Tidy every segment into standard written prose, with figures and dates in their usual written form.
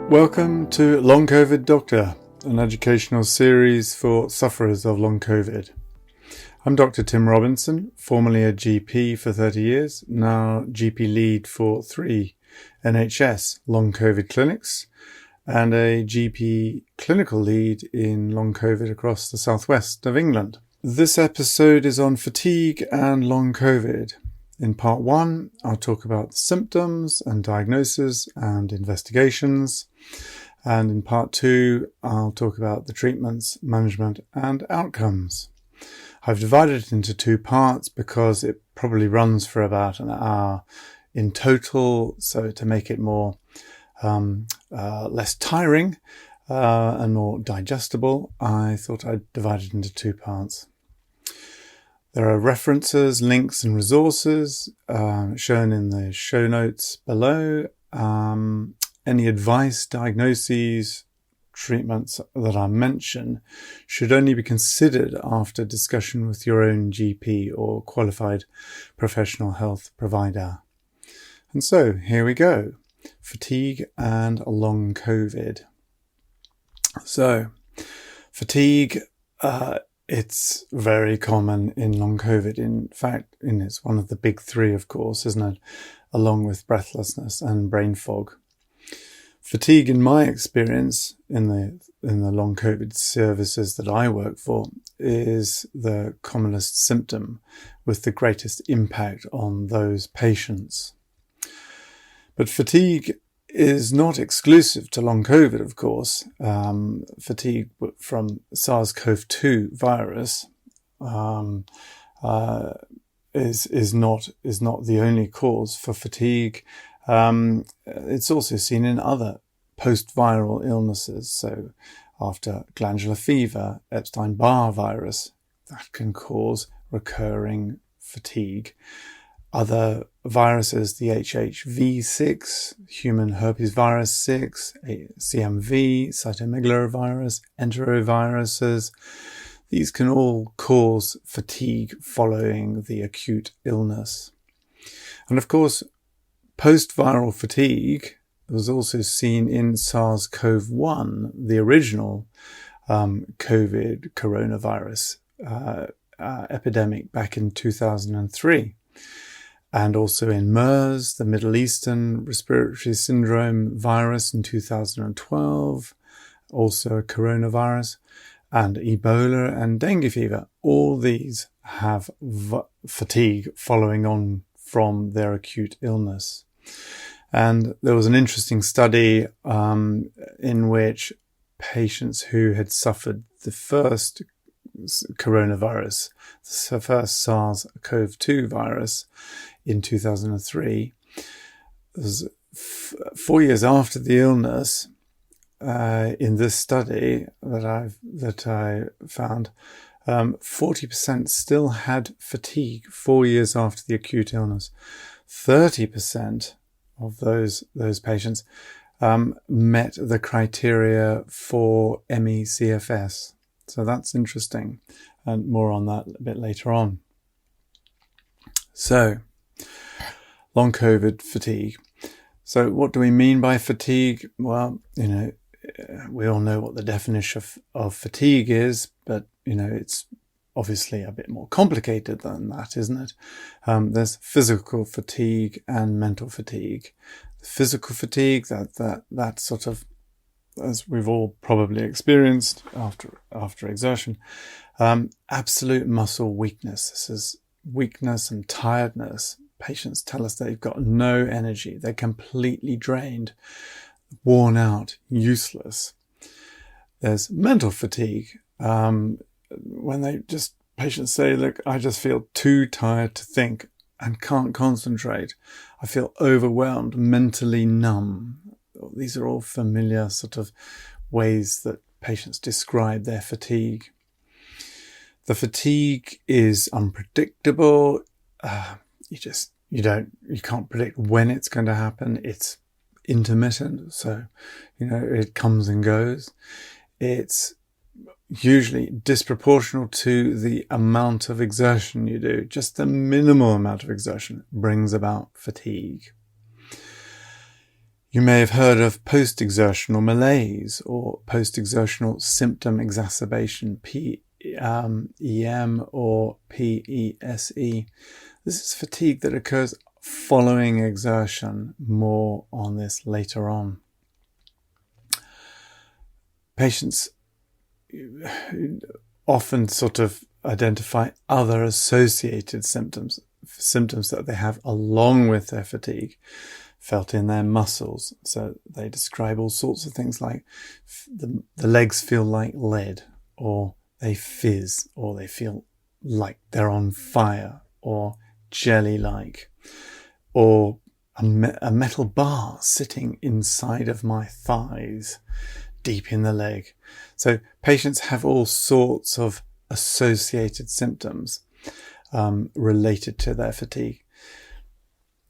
Welcome to Long Covid Doctor, an educational series for sufferers of long Covid. I'm Dr. Tim Robinson, formerly a GP for 30 years, now GP lead for 3 NHS Long Covid clinics and a GP clinical lead in long Covid across the southwest of England. This episode is on fatigue and long Covid. In part 1, I'll talk about the symptoms and diagnoses and investigations. And in part 2, I'll talk about the treatments, management and outcomes. I've divided it into 2 parts because it probably runs for about an hour in total. So to make it more less tiring and more digestible, I thought I'd divide it into 2 parts. There are references, links and resources shown in the show notes below. Any advice, diagnoses, treatments that I mention should only be considered after discussion with your own GP or qualified professional health provider. And so here we go. Fatigue and long Covid. So fatigue, it's very common in long Covid. In fact, it's one of the big 3, of course, isn't it? Along with breathlessness and brain fog. Fatigue, in my experience, in the long Covid services that I work for, is the commonest symptom with the greatest impact on those patients. But fatigue is not exclusive to long Covid, of course. Fatigue from SARS-CoV-2 virus is not the only cause for fatigue. It's also seen in other post-viral illnesses. So after glandular fever, Epstein-Barr virus, that can cause recurring fatigue. Other viruses, the HHV6, human herpes virus 6, CMV, cytomegalovirus, enteroviruses, these can all cause fatigue following the acute illness. And of course, post-viral fatigue was also seen in SARS-CoV-1, the original COVID coronavirus epidemic back in 2003. And also in MERS, the Middle Eastern Respiratory Syndrome virus in 2012, also a coronavirus, and Ebola and dengue fever. All these have fatigue following on from their acute illness. And there was an interesting study in which patients who had suffered the first coronavirus, the first SARS-CoV-2 virus in 2003, was 4 years after the illness. In this study that I found, 40% still had fatigue 4 years after the acute illness. 30% of those patients met the criteria for ME/CFS. So that's interesting, and more on that a bit later on. So, long Covid fatigue. So what do we mean by fatigue? Well, we all know what the definition of fatigue is, but, it's obviously a bit more complicated than that, isn't it? There's physical fatigue and mental fatigue. Physical fatigue, that sort of, as we've all probably experienced after exertion, absolute muscle weakness. This is weakness and tiredness. Patients tell us they've got no energy. They're completely drained, worn out, useless. There's mental fatigue. When patients say, look, I just feel too tired to think and can't concentrate. I feel overwhelmed, mentally numb. These are all familiar sort of ways that patients describe their fatigue. The fatigue is unpredictable. You can't predict when it's going to happen. It's intermittent. So, it comes and goes. It's usually disproportional to the amount of exertion you do. Just the minimal amount of exertion brings about fatigue. You may have heard of post-exertional malaise or post-exertional symptom exacerbation, PEM or PESE. This is fatigue that occurs following exertion. More on this later on. Patients often sort of identify other associated symptoms that they have along with their fatigue, felt in their muscles. So they describe all sorts of things like the legs feel like lead, or they fizz, or they feel like they're on fire, or jelly-like, or a metal bar sitting inside of my thighs, deep in the leg. So patients have all sorts of associated symptoms related to their fatigue.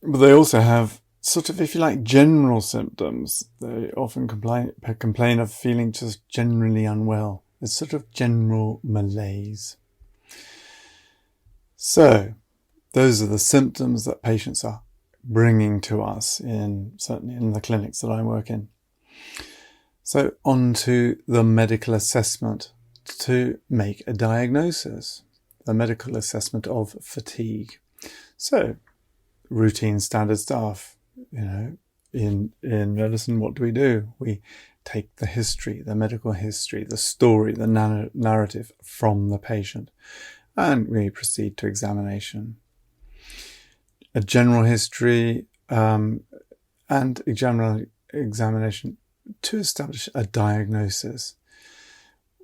But they also have sort of, if you like, general symptoms. They often complain of feeling just generally unwell. It's sort of general malaise. So those are the symptoms that patients are bringing to us, certainly in the clinics that I work in. So on to the medical assessment to make a diagnosis, the medical assessment of fatigue. So routine standard stuff, in medicine, what do? We take the history, the medical history, the story, the narrative from the patient, and we proceed to examination. A general history and a general examination to establish a diagnosis.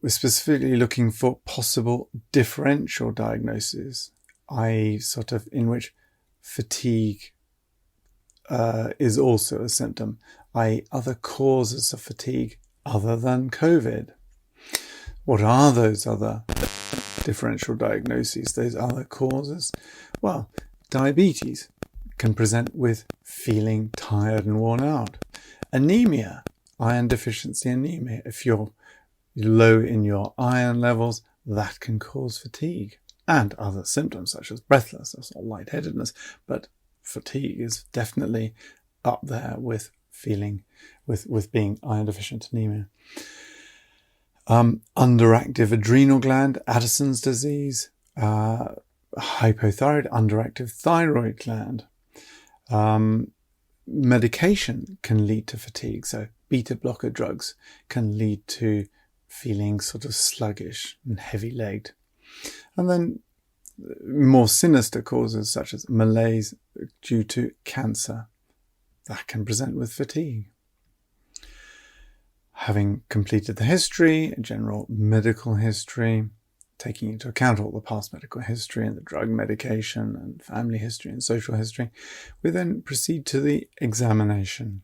We're specifically looking for possible differential diagnoses, i.e. sort of in which fatigue is also a symptom, i.e. other causes of fatigue other than COVID. What are those other differential diagnoses, those other causes? Well, diabetes can present with feeling tired and worn out. Anemia, iron deficiency anemia. If you're low in your iron levels, that can cause fatigue and other symptoms such as breathlessness or lightheadedness. But fatigue is definitely up there with feeling, with being iron deficient anemia. Underactive adrenal gland, Addison's disease, hypothyroid, underactive thyroid gland. Medication can lead to fatigue. So beta blocker drugs can lead to feeling sort of sluggish and heavy-legged. And then more sinister causes such as malaise due to cancer, that can present with fatigue. Having completed the history, general medical history, taking into account all the past medical history and the drug medication and family history and social history, we then proceed to the examination.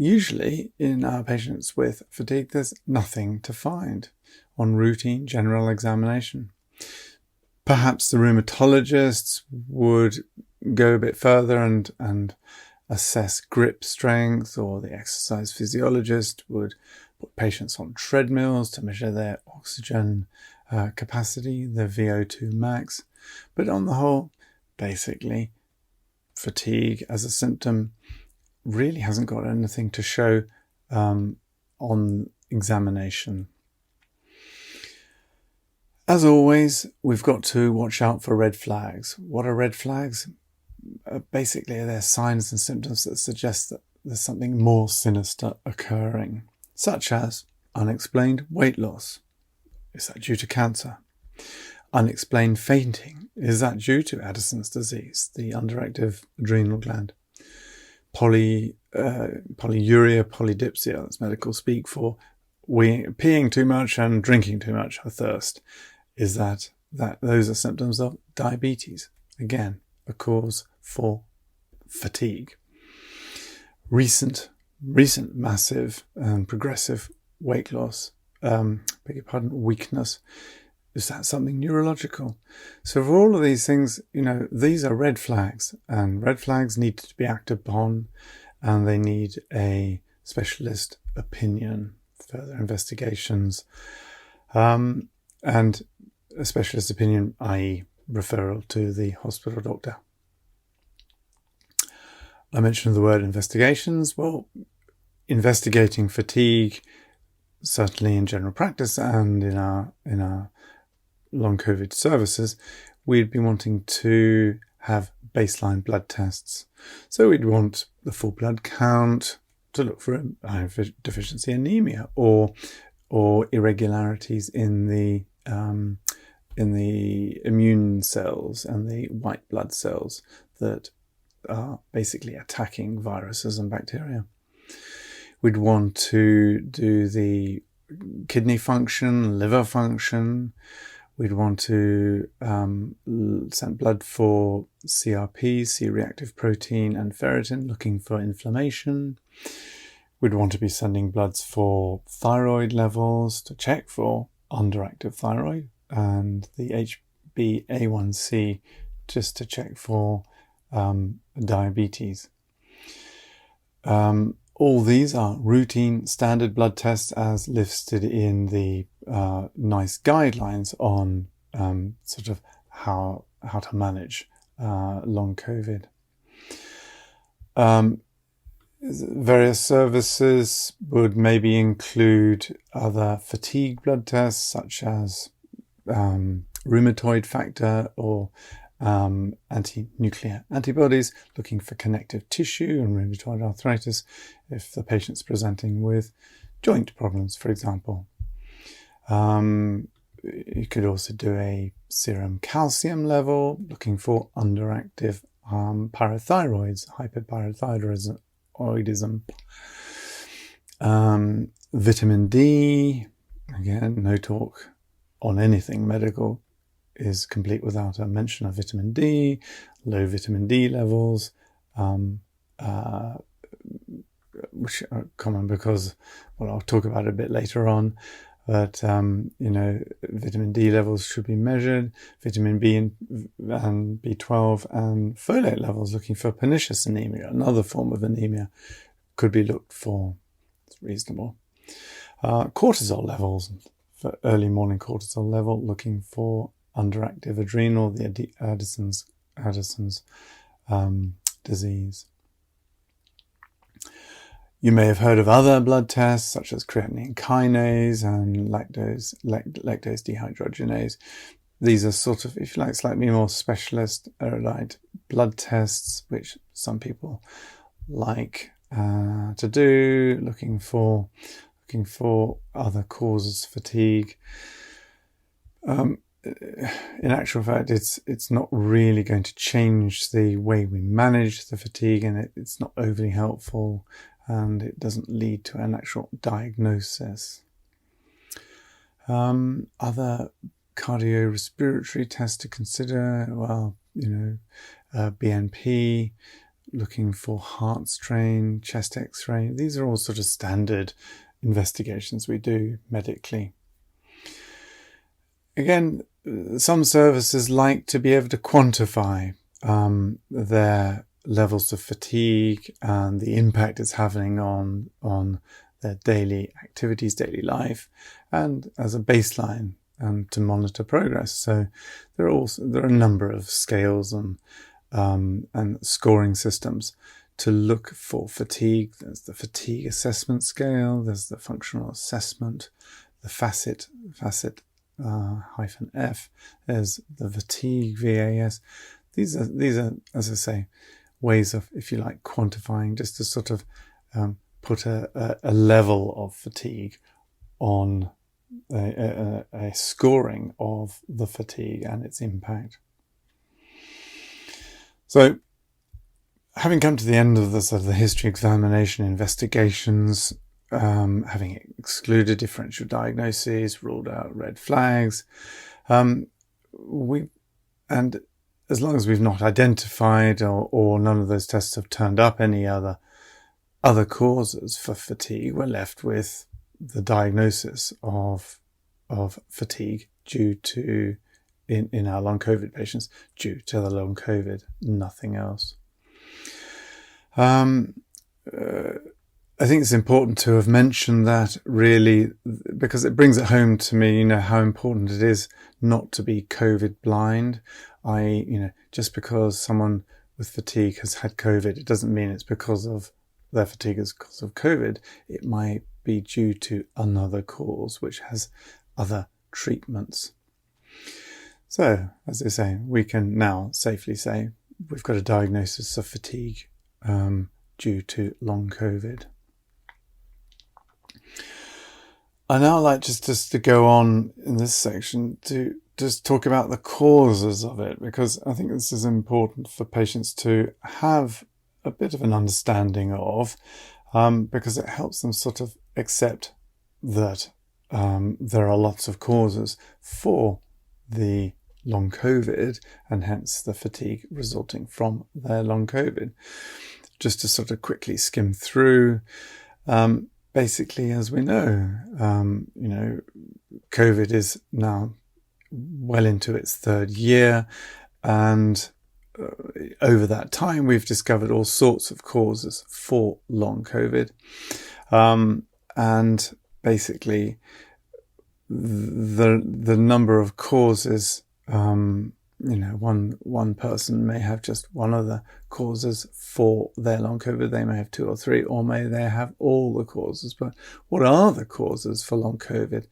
Usually in our patients with fatigue, there's nothing to find on routine general examination. Perhaps the rheumatologists would go a bit further and assess grip strength, or the exercise physiologist would put patients on treadmills to measure their oxygen capacity, their VO2 max. But on the whole, basically, fatigue as a symptom really hasn't got anything to show on examination. As always, we've got to watch out for red flags. What are red flags? Basically, they're signs and symptoms that suggest that there's something more sinister occurring, such as unexplained weight loss. Is that due to cancer? Unexplained fainting. Is that due to Addison's disease, the underactive adrenal gland? Polyuria, polydipsia, that's medical speak for peeing too much and drinking too much, or thirst. Is that those are symptoms of diabetes? Again, a cause for fatigue. Recent massive and progressive weight loss, weakness. Is that something neurological? So for all of these things, these are red flags, and red flags need to be acted upon, and they need a specialist opinion, further investigations, and a specialist opinion, i.e. referral to the hospital doctor. I mentioned the word investigations. Well, investigating fatigue, certainly in general practice and in our Long COVID services, we'd be wanting to have baseline blood tests. So we'd want the full blood count to look for iron deficiency anemia or irregularities in the immune cells and the white blood cells that are basically attacking viruses and bacteria. We'd want to do the kidney function, liver function. We'd want to send blood for CRP, C-reactive protein, and ferritin, looking for inflammation. We'd want to be sending bloods for thyroid levels to check for underactive thyroid, and the HbA1c just to check for diabetes. All these are routine standard blood tests as listed in the NICE guidelines on sort of how to manage long COVID. Various services would maybe include other fatigue blood tests such as rheumatoid factor or anti-nuclear antibodies, looking for connective tissue and rheumatoid arthritis if the patient's presenting with joint problems, for example. You could also do a serum calcium level, looking for underactive parathyroids, hyperparathyroidism. Vitamin D, again, no talk on anything medical is complete without a mention of vitamin D, low vitamin D levels, which are common because, well, I'll talk about it a bit later on, but, vitamin D levels should be measured, vitamin B and B12 and folate levels, looking for pernicious anemia, another form of anemia, could be looked for. It's reasonable. Cortisol levels, for early morning cortisol level, looking for underactive adrenal, the Addison's disease. You may have heard of other blood tests such as creatinine kinase and lactose dehydrogenase. These are sort of, if you like, slightly more specialist erudite blood tests, which some people like to do, looking for other causes of fatigue. In actual fact, it's not really going to change the way we manage the fatigue, and it's not overly helpful, and it doesn't lead to an actual diagnosis. Other cardiorespiratory tests to consider, well, BNP, looking for heart strain, chest x-ray. These are all sort of standard investigations we do medically. Again, some services like to be able to quantify their levels of fatigue and the impact it's having on their daily activities, daily life, and as a baseline and to monitor progress. So there are a number of scales and scoring systems to look for fatigue. There's the fatigue assessment scale, there's the functional assessment, the FACIT -F, there's the fatigue VAS. These are, as I say, ways of, if you like, quantifying, just to sort of put a level of fatigue on a scoring of the fatigue and its impact. So, having come to the end of the history examination investigations, having excluded differential diagnoses, ruled out red flags, and as long as we've not identified or none of those tests have turned up any other causes for fatigue, we're left with the diagnosis of fatigue due to, in our long COVID patients, due to the long COVID, nothing else. I think it's important to have mentioned that, really, because it brings it home to me, how important it is not to be COVID blind. Just because someone with fatigue has had COVID, it doesn't mean it's because of their fatigue is because of COVID. It might be due to another cause which has other treatments. So, as I say, we can now safely say we've got a diagnosis of fatigue due to long COVID. I now like just to go on in this section to just talk about the causes of it, because I think this is important for patients to have a bit of an understanding of, because it helps them sort of accept that there are lots of causes for the long COVID and hence the fatigue resulting from their long COVID. Just to sort of quickly skim through, basically, as we know, COVID is now well into its third year, and over that time we've discovered all sorts of causes for long COVID, and basically the number of causes, one person may have just one of the causes for their long COVID. They may have two or three, or may they have all the causes. But what are the causes for long COVID?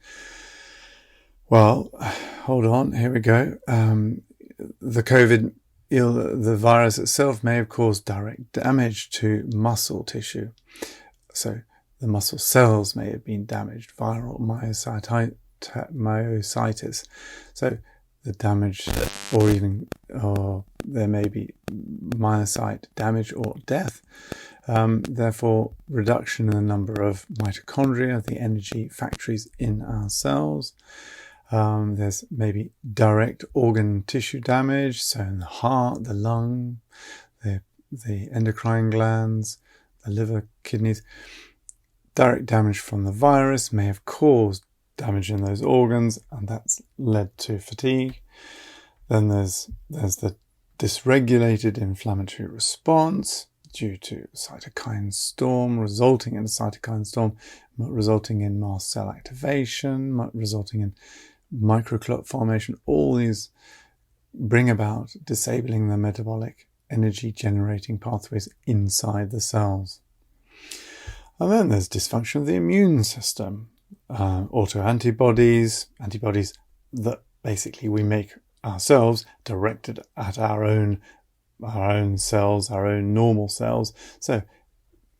Well, hold on, here we go. The virus itself may have caused direct damage to muscle tissue. So the muscle cells may have been damaged, viral myositis. So the damage, or there may be myocyte damage or death. Therefore, reduction in the number of mitochondria, the energy factories in our cells. There's maybe direct organ tissue damage, so in the heart, the lung, the endocrine glands, the liver, kidneys. Direct damage from the virus may have caused damage in those organs, and that's led to fatigue. Then there's the dysregulated inflammatory response due to cytokine storm, resulting in mast cell activation, resulting in microclot formation. All these bring about disabling the metabolic energy generating pathways inside the cells. And then there's dysfunction of the immune system. Autoantibodies, antibodies that basically we make ourselves, directed at our own cells, our own normal cells. So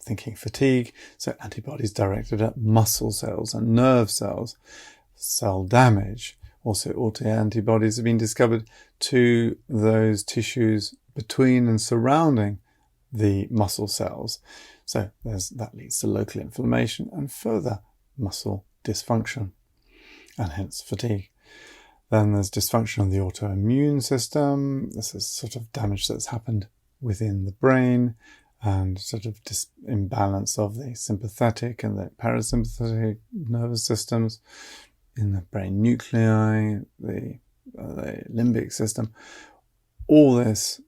thinking fatigue, so antibodies directed at muscle cells and nerve cells. Cell damage, also autoantibodies have been discovered to those tissues between and surrounding the muscle cells. So that leads to local inflammation and further muscle dysfunction, and hence fatigue. Then there's dysfunction of the autoimmune system. This is sort of damage that's happened within the brain, and sort of imbalance of the sympathetic and the parasympathetic nervous systems in the brain nuclei, the limbic system. All this,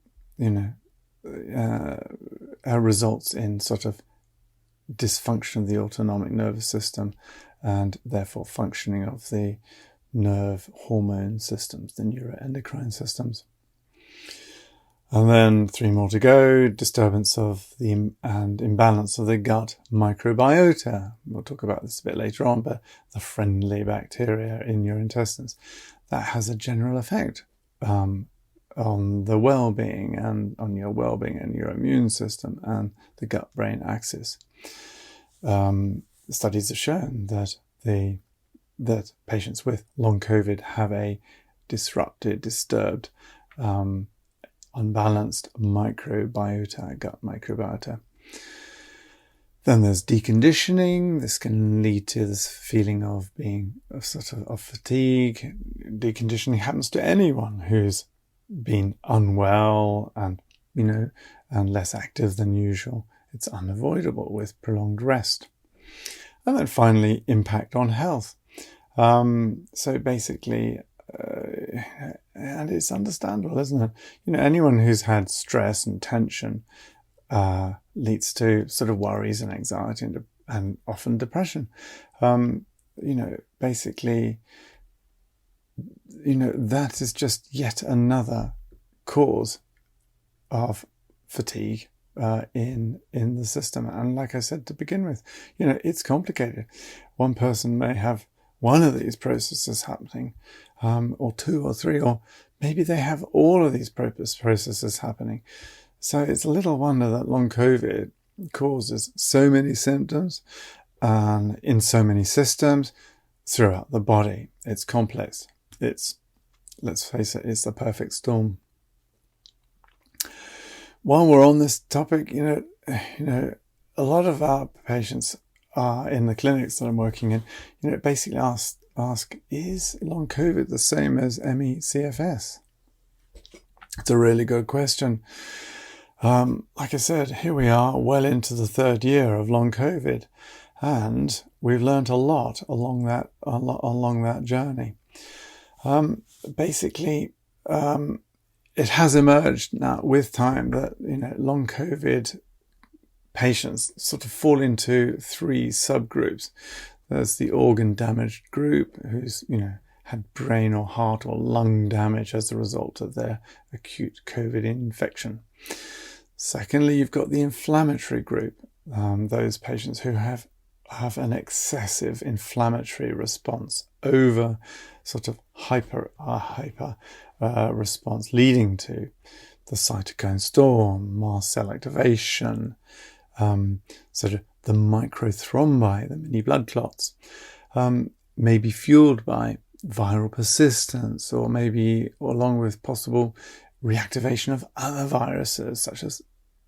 results in sort of dysfunction of the autonomic nervous system, and therefore functioning of the nerve hormone systems, the neuroendocrine systems. And then 3 more to go. Disturbance of and imbalance of the gut microbiota. We'll talk about this a bit later on, but the friendly bacteria in your intestines. That has a general effect on the well-being and on your well-being and your immune system and the gut-brain axis. Studies have shown that patients with long COVID have a disturbed, unbalanced microbiota, gut microbiota. Then there's deconditioning. This can lead to this feeling of of fatigue. Deconditioning happens to anyone who's been unwell and less active than usual. It's unavoidable with prolonged rest. And then finally, impact on health. So basically, and it's understandable, isn't it? Anyone who's had stress and tension leads to sort of worries and anxiety and often depression. Basically, that is just yet another cause of fatigue in the system. And like I said to begin with, it's complicated. One person may have one of these processes happening, or two or three, or maybe they have all of these processes happening. So it's little wonder that long COVID causes so many symptoms in so many systems throughout the body. It's complex. Let's face it, it's the perfect storm. While we're on this topic, a lot of our patients are in the clinics that I'm working in, basically ask, is long COVID the same as ME/CFS? It's a really good question. Like I said, here we are well into the third year of long COVID, and we've learned a lot along that journey. It has emerged now with time that long COVID patients sort of fall into three subgroups. There's the organ damaged group, who's had brain or heart or lung damage as a result of their acute COVID infection. Secondly, you've got the inflammatory group, those patients who have an excessive inflammatory response, over sort of hyper response, leading to the cytokine storm, mast cell activation, sort of the microthrombi, the mini blood clots, may be fueled by viral persistence, or maybe along with possible reactivation of other viruses such as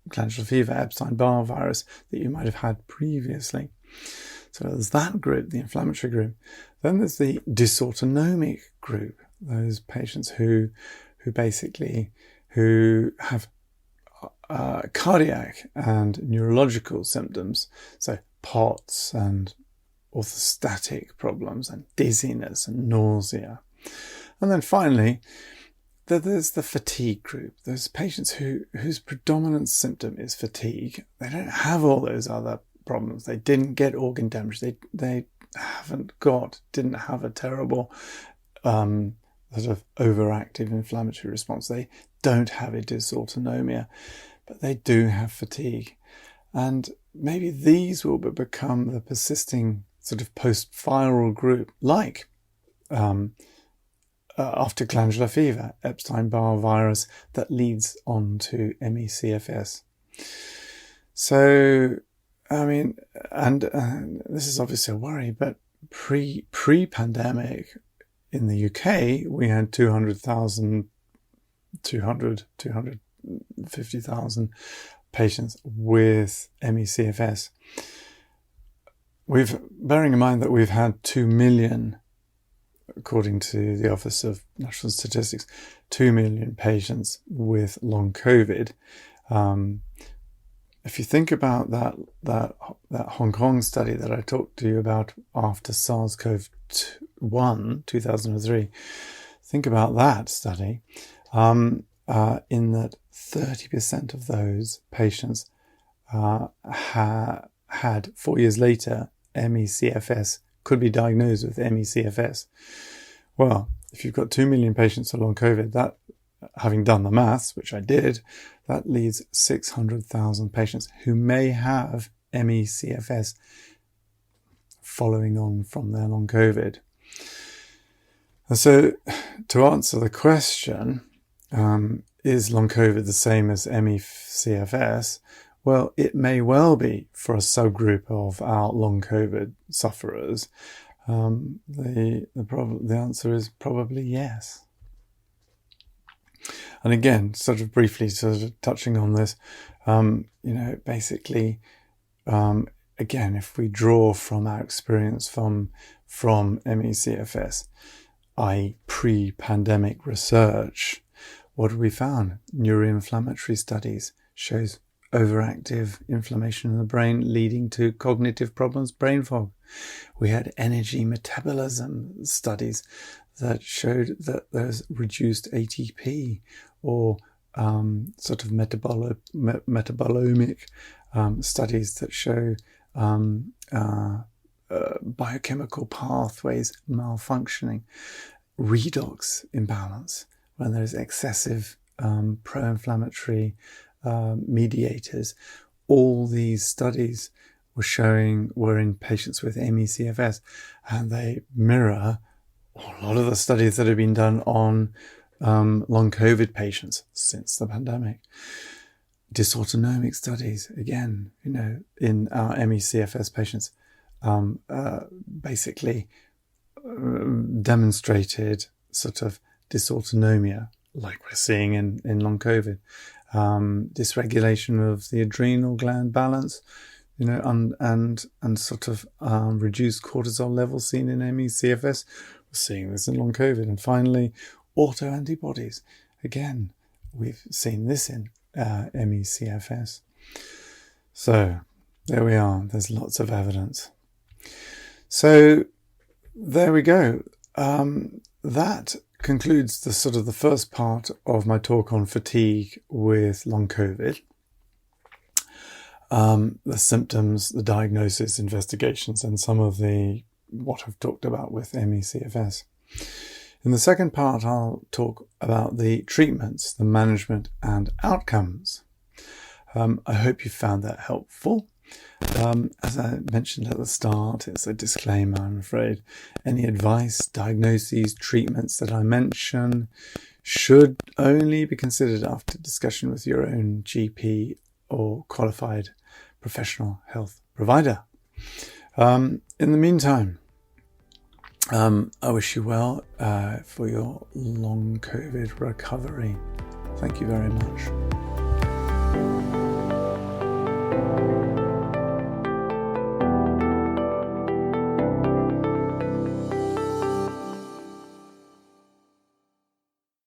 glandular fever, Epstein-Barr virus that you might have had previously. So there's that group, the inflammatory group. Then there's the dysautonomic group, those patients who have cardiac and neurological symptoms, so POTS and orthostatic problems and dizziness and nausea. And then finally, there's the fatigue group, those patients whose predominant symptom is fatigue. They don't have all those other problems. They didn't get organ damage. They didn't have a terrible sort of overactive inflammatory response. They don't have a dysautonomia, but they do have fatigue. And maybe these will become the persisting sort of post-viral group, like after glandular fever, Epstein-Barr virus, that leads on to ME/CFS. So, I mean, and this is obviously a worry, but pre-pandemic in the UK, we had 250,000 patients with ME/CFS. Bearing in mind that we've had 2 million, according to the Office of National Statistics, 2 million patients with long COVID. If you think about that Hong Kong study that I talked to you about after SARS-CoV-1, 2003, think about that study, in that 30% of those patients had 4 years later ME/CFS, could be diagnosed with ME/CFS. Well, if you've got 2 million patients with long COVID, that, having done the maths, which I did, that leaves 600,000 patients who may have ME/CFS following on from their long COVID. And so, to answer the question, is long COVID the same as ME/CFS? Well, it may well be for a subgroup of our long COVID sufferers. The answer is probably yes. And again, sort of briefly touching on this, basically, again, if we draw from our experience from ME/CFS, i.e. pre-pandemic research, what have we found? Neuroinflammatory studies shows overactive inflammation in the brain leading to cognitive problems, brain fog. We had energy metabolism studies that showed that there's reduced ATP, or sort of metabolomic studies that show biochemical pathways malfunctioning, redox imbalance when there's excessive pro-inflammatory mediators. All these studies were in patients with ME/CFS, and they mirror a lot of the studies that have been done on long COVID patients since the pandemic. Dysautonomic studies, again, in our ME/CFS patients, basically demonstrated sort of dysautonomia, like we're seeing in long COVID, dysregulation of the adrenal gland balance, and sort of reduced cortisol levels seen in ME/CFS. We're seeing this in long COVID. And finally, autoantibodies. Again, we've seen this in ME/CFS. So there we are. There's lots of evidence. So there we go. That concludes the first part of my talk on fatigue with long COVID. The symptoms, the diagnosis, investigations, and some of what I've talked about with ME/CFS. In the second part, I'll talk about the treatments, the management, and outcomes. I hope you found that helpful. As I mentioned at the start, it's a disclaimer, I'm afraid. Any advice, diagnoses, treatments that I mention should only be considered after discussion with your own GP or qualified professional health provider. In the meantime, I wish you well for your long COVID recovery. Thank you very much.